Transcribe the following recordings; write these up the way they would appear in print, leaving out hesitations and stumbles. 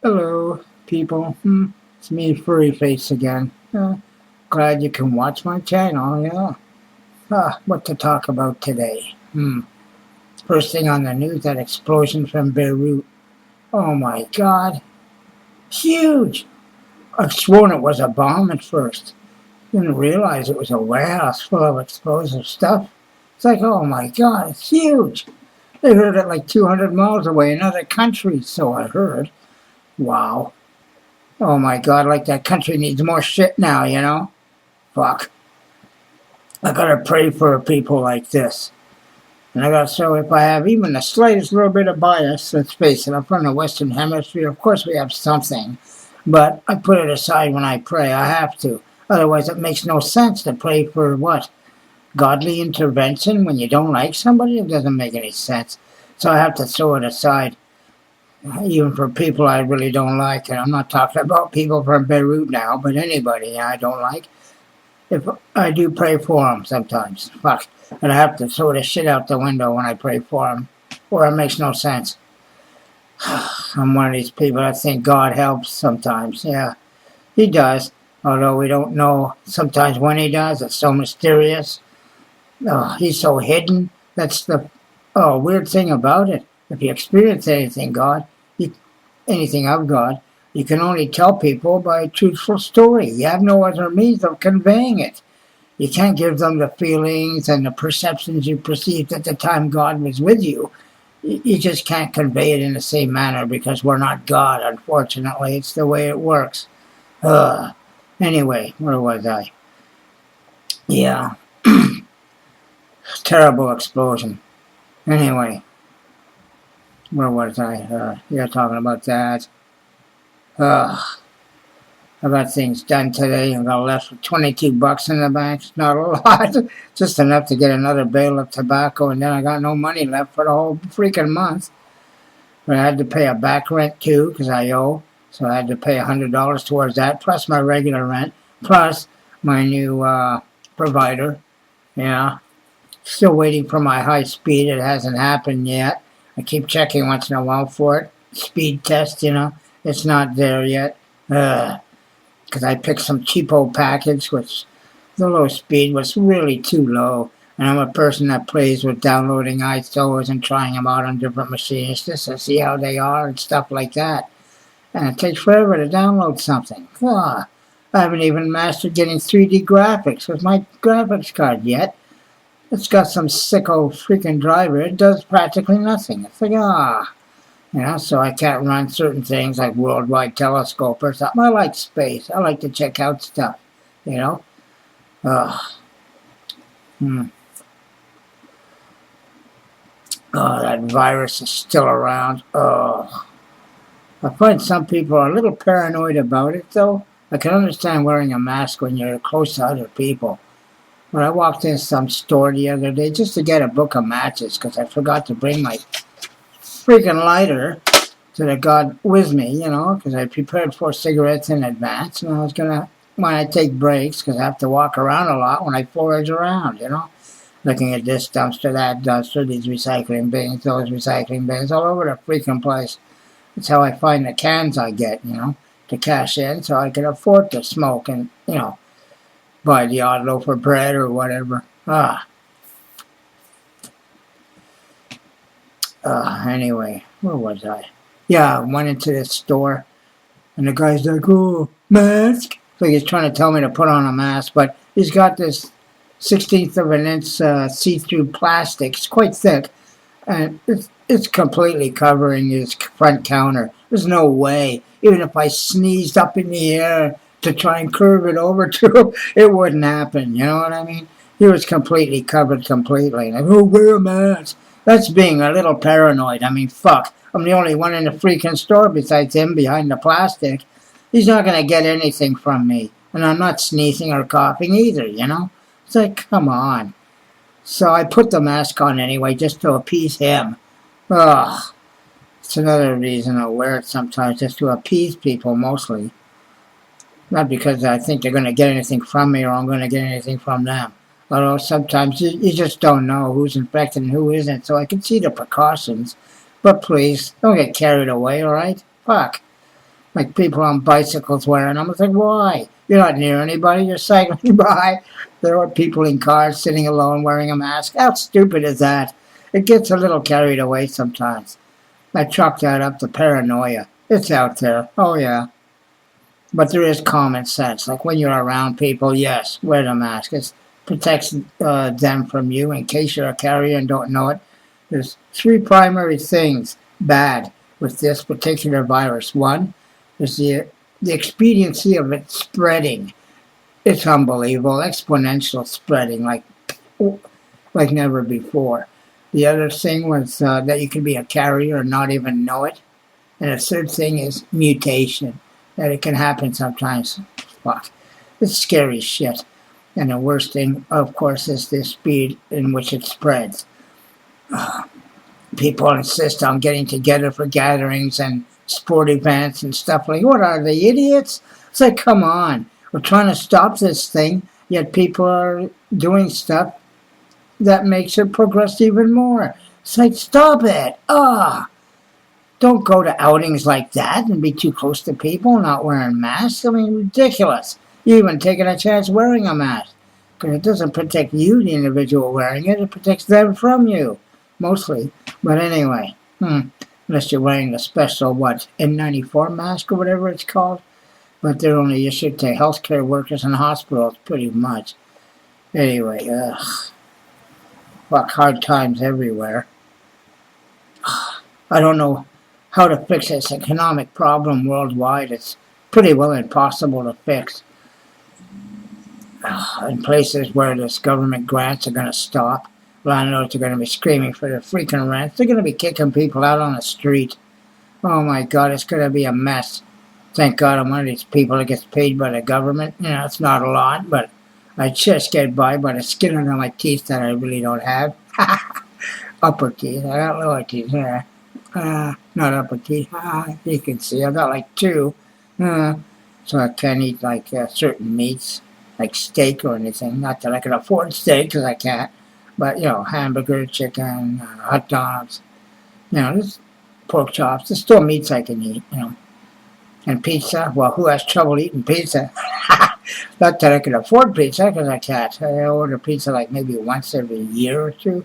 Hello, people. It's me, Furry Face again. Glad you can watch my channel, yeah. What to talk about today? First thing on the news, that explosion from Beirut. Oh my god. Huge! I sworn it was a bomb at first. Didn't realize it was a warehouse full of explosive stuff. It's like, oh my god, it's huge! They heard it like 200 miles away in other countries, so I heard. Wow. Oh my god, like that country needs more shit now, you know? Fuck. I gotta pray for people like this. And I gotta, so if I have even the slightest little bit of bias, let's face it, I'm from the Western Hemisphere, of course we have something. But I put it aside when I pray, I have to. Otherwise it makes no sense to pray for what? Godly intervention when you don't like somebody? It doesn't make any sense. So I have to throw it aside. Even for people I really don't like, and I'm not talking about people from Beirut now, but anybody I don't like. If I do pray for them sometimes, fuck, and I have to throw the shit out the window when I pray for them, or it makes no sense. I'm one of these people that think God helps sometimes. Yeah, He does, although we don't know sometimes when He does. It's so mysterious. He's so hidden. That's the weird thing about it. If you experience anything, anything of God, you can only tell people by a truthful story. You have no other means of conveying it. You can't give them the feelings and the perceptions you perceived at the time God was with you. You just can't convey it in the same manner because we're not God, unfortunately. It's the way it works. Anyway, where was I? Yeah, terrible explosion. Anyway, where was I? You're talking about that. Uh, I got things done today and got left with 22 bucks in the bank. It's not a lot, just enough to get another bale of tobacco, and then I got no money left for the whole freaking month. But I had to pay a back rent too because I owe, so I had to pay $100 towards that, plus my regular rent, plus my new provider. Yeah, still waiting for my high speed. It hasn't happened yet. I keep checking once in a while for it. Speed test, it's not there yet. Because I picked some cheapo package, which the low speed was really too low. And I'm a person that plays with downloading ISOs and trying them out on different machines just to see how they are and stuff like that. And it takes forever to download something. I haven't even mastered getting 3D graphics with my graphics card yet. It's got some sicko freaking driver. It does practically nothing. It's like, so I can't run certain things like Worldwide Telescope or something. I like space. I like to check out stuff, you know. Uh, hmm. That virus is still around. I find some people are a little paranoid about it, though. I can understand wearing a mask when you're close to other people. When I walked in some store the other day just to get a book of matches because I forgot to bring my freaking lighter so that God with me, because I prepared 4 cigarettes in advance, and I was gonna when I take breaks, because I have to walk around a lot when I forage around, looking at this dumpster, that dumpster, these recycling bins, those recycling bins, all over the freaking place. That's how I find the cans I get, to cash in, so I can afford to smoke and buy the odd loaf of bread or whatever. Anyway, where was I? Yeah, I went into this store, and the guy's like, "Oh, mask." So he's trying to tell me to put on a mask, but he's got this 16th of an inch see-through plastic. It's quite thick, and it's completely covering his front counter. There's no way, even if I sneezed up in the air to try and curve it over to him, it wouldn't happen. You know what I mean? He was completely covered completely. Like, oh, wear a mask. That's being a little paranoid. I mean, fuck. I'm the only one in the freaking store besides him behind the plastic. He's not going to get anything from me. And I'm not sneezing or coughing either, It's like, come on. So I put the mask on anyway just to appease him. Ugh. It's another reason I wear it sometimes, just to appease people mostly. Not because I think they're going to get anything from me or I'm going to get anything from them. Although sometimes you just don't know who's infected and who isn't, so I can see the precautions. But please, don't get carried away, alright? Fuck. Like people on bicycles wearing them. I was like, why? You're not near anybody. You're cycling by. There are people in cars sitting alone wearing a mask. How stupid is that? It gets a little carried away sometimes. I chalk that up to paranoia. It's out there. Oh, yeah. But there is common sense. Like when you're around people, yes, wear the mask. It protects them from you in case you're a carrier and don't know it. There's three primary things bad with this particular virus. One is the expediency of it spreading. It's unbelievable, exponential spreading like never before. The other thing was that you could be a carrier and not even know it. And the third thing is mutation, that it can happen sometimes. Fuck. It's scary shit. And the worst thing, of course, is the speed in which it spreads. People insist on getting together for gatherings and sport events and stuff like, what are they, idiots? It's like, come on. We're trying to stop this thing, yet people are doing stuff that makes it progress even more. It's like, stop it. Don't go to outings like that and be too close to people not wearing masks. I mean, ridiculous. You're even taking a chance wearing a mask. Because it doesn't protect you, the individual wearing it. It protects them from you, mostly. But anyway, unless you're wearing the special, N94 mask or whatever it's called. But they're only issued to healthcare workers and hospitals, pretty much. Anyway, hard times everywhere. I don't know how to fix this economic problem worldwide. It's pretty well impossible to fix. In places where this government grants are going to stop, landlords are going to be screaming for their freaking rents. They're going to be kicking people out on the street. Oh my God, it's going to be a mess. Thank God I'm one of these people that gets paid by the government. You know, it's not a lot, but I just get by the skin under my teeth that I really don't have. Upper teeth. I got lower teeth. Yeah. Not upper teeth. You can see I got like two. So I can't eat like certain meats, like steak or anything. Not that I can afford steak because I can't. But, hamburger, chicken, hot dogs. There's pork chops. There's still meats I can eat, And pizza, well, who has trouble eating pizza? Not that I can afford pizza, because I can't. I order pizza like maybe once every year or two,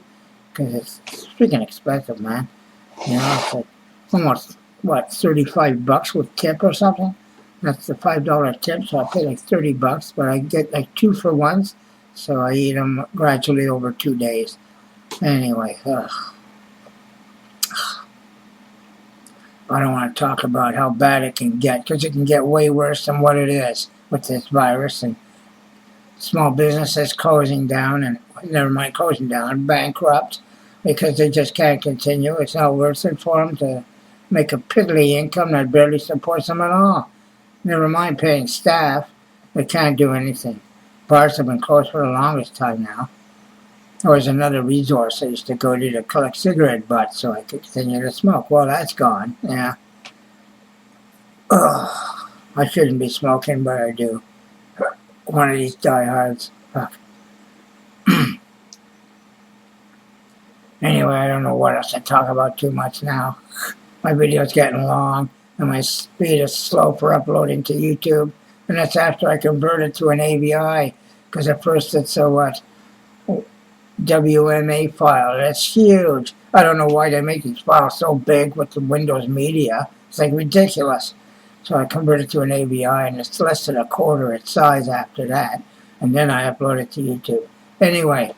because it's freaking expensive, man. It's like almost, $35 with tip or something? That's the $5 tip, so I pay like $30, but I get like 2 for ones, so I eat them gradually over 2 days. Anyway, I don't want to talk about how bad it can get, because it can get way worse than what it is with this virus, and small businesses closing down, and never mind closing down, bankrupt, because they just can't continue. It's not worth it for them to make a piddly income that barely supports them at all. Never mind paying staff. They can't do anything. Bars have been closed for the longest time now. There was another resource I used to go to collect cigarette butts so I could continue to smoke. Well, that's gone. Yeah. Ugh. I shouldn't be smoking, but I do. One of these diehards. Fuck. Anyway, I don't know what else to talk about too much now. My video's getting long, and my speed is slow for uploading to YouTube. And that's after I convert it to an AVI, because at first it's a WMA file. That's huge. I don't know why they make these files so big with the Windows Media. It's like ridiculous. So I converted to an AVI, and it's less than a quarter its size after that. And then I upload it to YouTube. Anyway,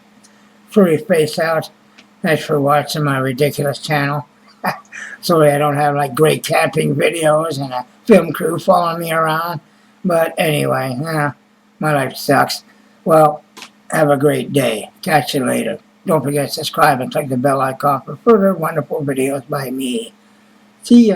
furry face out. Thanks for watching my ridiculous channel. Sorry I don't have like great camping videos and a film crew following me around. But anyway, my life sucks. Well, have a great day. Catch you later. Don't forget to subscribe and click the bell icon for further wonderful videos by me. See ya.